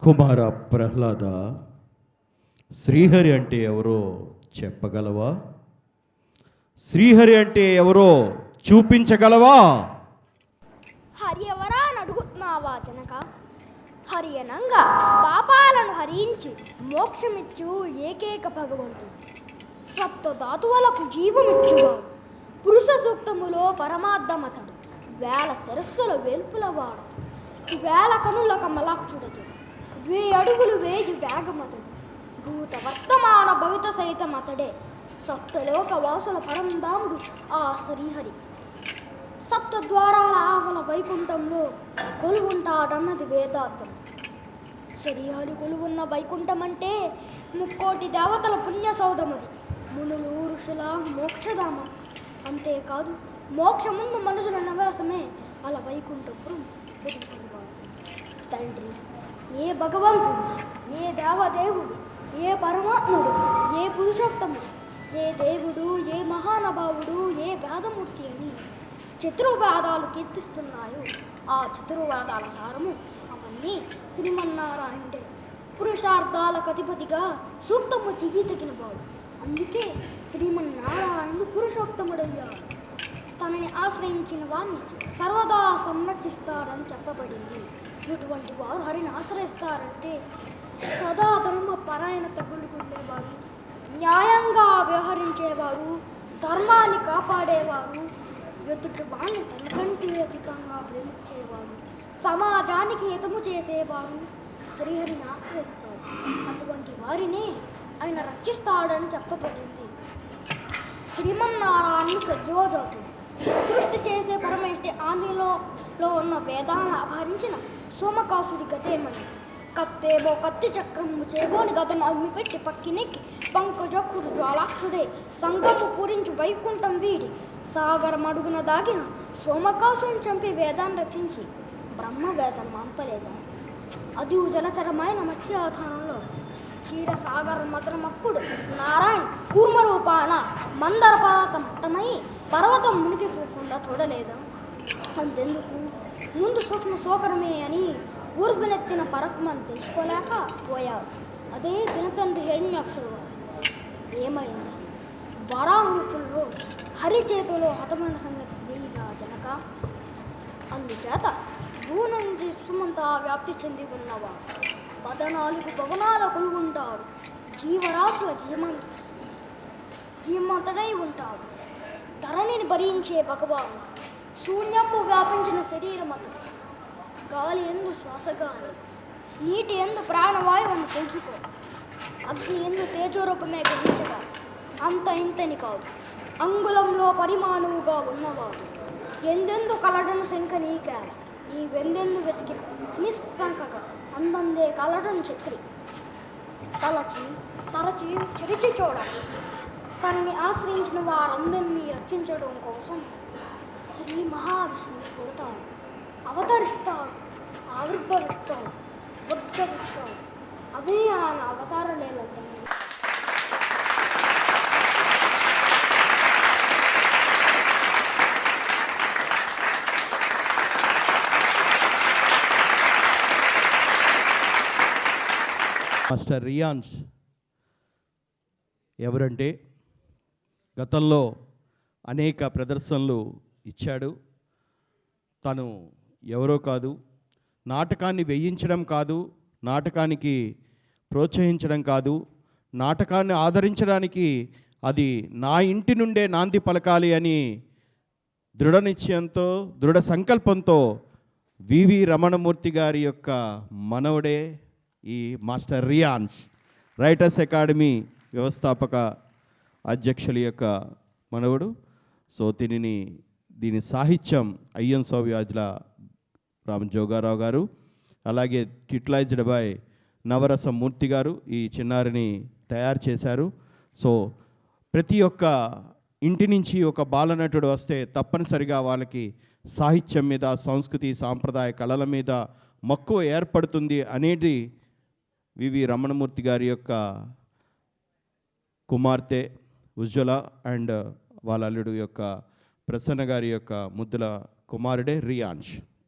కుమార ప్రహ్లాద, శ్రీహరి అంటే ఎవరో చెప్పగలవా? శ్రీహరి అంటే ఎవరో చూపించగలవా? హరి ఎవరా అని అడుగుతున్నావా జనక? హరి అనంగా పాపాలను హరించి మోక్షమిచ్చు ఏకైక భగవంతుడు, సప్తధాతువులకు జీవమిచ్చువాడు, పురుష సూక్తములో పరమార్థమతడు, వేల సరస్సుల వెల్పులవాడు, వేల కనుల కమలాక్షుడతడు, 1000 అడుగులు వేయి వేగమతడు, భూత వర్తమాన భవిత సైతం అతడే, సప్తలోక వాసుల పరంధాముడు ఆ శ్రీహరి. సప్తద్వారాల ఆవల వైకుంఠంలో కొలువుంటాడన్నది వేదాంతం. శ్రీహరి కొలువున్న వైకుంఠం అంటే 3 కోటి దేవతల పుణ్యసౌధమది, మునులు ఋషుల మోక్షధామం. అంతేకాదు, మోక్షముందు మనుషుల నివాసమే అలా వైకుంఠపురం నివాసం. తండ్రి, ఏ భగవంతుడు, ఏ దేవదేవుడు, ఏ పరమాత్ముడు, ఏ పురుషోత్తముడు, ఏ దేవుడు, ఏ మహానుభావుడు, ఏ వేదమూర్తి అని చతుర్వేదాలు కీర్తిస్తున్నాయో ఆ చతుర్వేదాల సారము అవన్నీ శ్రీమన్నారాయణుడే. పురుషార్థాలకు అధిపతిగా సూక్తము చెయ్యి తగిన వాడు, అందుకే శ్రీమన్నారాయణుడు పురుషోత్తముడయ్యాడు. తనని ఆశ్రయించిన వారిని సర్వదా సంరక్షిస్తాడని చెప్పబడింది. ఎటువంటి వారు హరిని ఆశ్రయిస్తారంటే సదా ధర్మ పరాయణత గుండేవారు, న్యాయంగా వ్యవహరించేవారు, ధర్మాన్ని కాపాడేవారు, ఎదుటి వారిని తనకంటే అధికంగా ప్రేమించేవారు, సమాజానికి హితము చేసేవారు శ్రీహరిని ఆశ్రయిస్తారు. అటువంటి వారిని ఆయన రక్షిస్తాడని చెప్పబడింది. శ్రీమన్నారాయణుడు సజ్జోజాతుడు, సృష్టి చేసే పరమేష్టి ఆదిలో ఉన్న వేదాలను అపహరించిన సోమకాసుడి గతేమని, కత్తేబో కత్తి చక్రము చేబోని గతను అగ్ని పెట్టి పక్కినెక్కి పంకజోక్షుడు జ్వాలాక్షుడే సంగము పూరించి వైకుంఠం వీడి సాగరం అడుగున దాగిన సోమకాసుని చంపి వేదాన్ని రచించి బ్రహ్మవేదం మంపలేదా? అది జలచరమైన మత్స్యాధానంలో క్షీరసాగర మతనమప్పుడు నారాయణ కూర్మ రూపాన మందర పర్వతమై పర్వతం మునిగిపోకుండా చూడలేదా? అంతెందుకు, ముందు సూక్ష్మ సోకరమే అని ఊర్వెనెత్తిన పరకమని తెలుసుకోలేక పోయారు. అదే దినతండ్రి హిరణ్యాక్షుడు. ఏమైంది? వరాహ రూపంలో హరి చేతిలో హతమైన సంగతి తెలియదా జనక? అందుచేత భూ నుంచి సుమంతా వ్యాప్తి చెంది ఉన్నవాడు 14 భవనాల కొలుగుంటాడు, జీవరాశుల జీవమంతడై ఉంటాడు. ధరణిని భరించే భగవాను, శూన్యము వ్యాపించిన శరీరమతడు, గాలి ఎందు శ్వాసగాని, నీటి ఎందు ప్రాణవాయువును తెలుసుకో, అగ్ని ఎందు తేజోరూపమే గ్రహించగా అంత ఇంతని కాదు, అంగుళంలో పరిమాణువుగా ఉన్నవాడు, ఎందెందు కలడను శంక నీకే, నీవెందెందు వెతికిన నిస్సంకగా అందందే కలడను చక్రి, తలచి తరచి చెరిచి చూడాలి. తనని ఆశ్రయించిన వారందరినీ రక్షించడం కోసం శ్రీ మహావిష్ణువు పుడతాడు, అవతరిస్తాడు, ఆవిర్భవిస్తాడు, ఉద్భవిస్తాడు. అవే ఆయన అవతార లీలలు. మాస్టర్ రియాన్స్ ఎవరంటే గతంలో అనేక ప్రదర్శనలు ఇచ్చాడు. తను ఎవరో కాదు, నాటకాన్ని వేయించడం కాదు, నాటకానికి ప్రోత్సహించడం కాదు, నాటకాన్ని ఆదరించడానికి అది నా ఇంటి నుండే నాంది పలకాలి అని దృఢ నిశ్చయంతో, దృఢ సంకల్పంతో వివి రమణమూర్తి గారి యొక్క మనవడే ఈ మాస్టర్ రియాన్స్, రైటర్స్ అకాడమీ వ్యవస్థాపక అధ్యక్షుల యొక్క మనవడు. సో దీని సాహిత్యం అయ్యన్ సౌవ్యాజుల రామజోగారావు గారు, అలాగే టిట్లైజ్డ్ బై నవరస మూర్తి గారు ఈ చిన్నారిని తయారు చేశారు. సో ప్రతి ఒక్క ఇంటి నుంచి ఒక బాలనటుడు వస్తే తప్పనిసరిగా వాళ్ళకి సాహిత్యం మీద, సంస్కృతి సాంప్రదాయ కళల మీద మక్కువ ఏర్పడుతుంది అనేది వివి రమణమూర్తి గారి యొక్క కుమార్తె ఉజ్వల అండ్ వాళ్ళ అల్లుడు యొక్క ప్రసన్న గారి యొక్క ముద్దుల కుమారుడే రియాన్స్.